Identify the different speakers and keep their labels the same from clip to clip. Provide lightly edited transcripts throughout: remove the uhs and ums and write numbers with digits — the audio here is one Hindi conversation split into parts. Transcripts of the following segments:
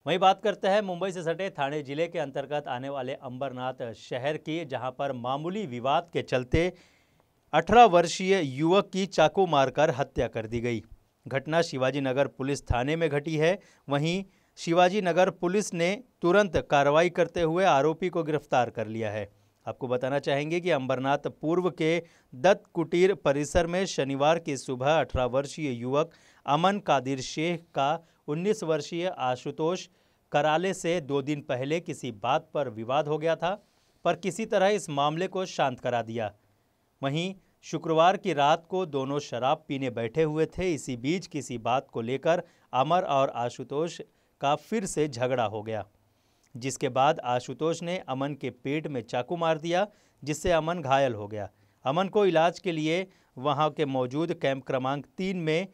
Speaker 1: वहीं बात करते हैं मुंबई से सटे थाने जिले के अंतर्गत आने वाले अंबरनाथ शहर की, जहां पर मामूली विवाद के चलते 18 वर्षीय युवक की चाकू मारकर हत्या कर दी गई। घटना शिवाजी नगर पुलिस थाने में घटी है। वहीं शिवाजी नगर पुलिस ने तुरंत कार्रवाई करते हुए आरोपी को गिरफ्तार कर लिया है। आपको बताना चाहेंगे कि अंबरनाथ पूर्व के दत्त कुटीर परिसर में शनिवार की सुबह 18 वर्षीय युवक अमन कादिर शेख का 19 वर्षीय आशुतोष कराले से 2 दिन पहले किसी बात पर विवाद हो गया था, पर किसी तरह इस मामले को शांत करा दिया। वहीं शुक्रवार की रात को दोनों शराब पीने बैठे हुए थे। इसी बीच किसी बात को लेकर अमर और आशुतोष का फिर से झगड़ा हो गया, जिसके बाद आशुतोष ने अमन के पेट में चाकू मार दिया, जिससे अमन घायल हो गया। अमन को इलाज के लिए वहां के मौजूद कैंप क्रमांक 3 में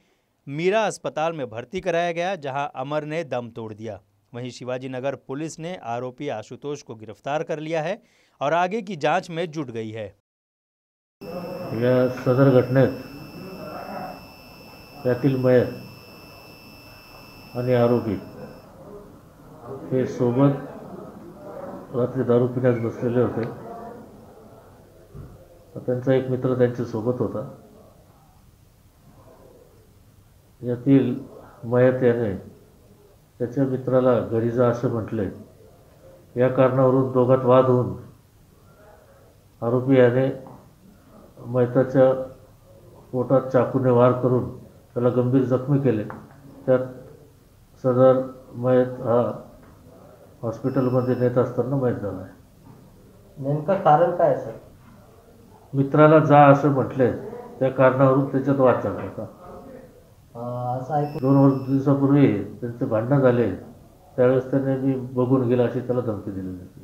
Speaker 1: मीरा अस्पताल में भर्ती कराया गया, जहां अमर ने दम तोड़ दिया। वहीं शिवाजी नगर पुलिस ने आरोपी आशुतोष को गिरफ्तार कर लिया है और आगे की जांच में जुट गई है।
Speaker 2: या सदर घटनेत यातील मयत आणि आरोपी हे सोबत रात्री दारू पिण्यास बसलेले होते। त्यांचा एक मित्र त्यांच्या सोबत होता। यातील मयत याने त्याच्या मित्राला घरी जा असे म्हटले। या कारणावरून दोघात वाद होऊन आरोपी याने मयताच्या पोटात चाकूने वार करून त्याला गंभीर जखमी केले। त्यात सदर मयत हा हॉस्पिटलमध्ये नेत असताना मयत झाला आहे।
Speaker 3: नेमकं कारण काय सर?
Speaker 2: मित्राला जा असे म्हटले, त्या कारणावरून त्याच्यात वाद झाला होता।
Speaker 3: असं ऐकून
Speaker 2: 2 दिवसापूर्वी त्यांचे भांडण झाले, त्यावेळेस त्याने मी बघून गेला अशी त्याला धमकी दिली होती।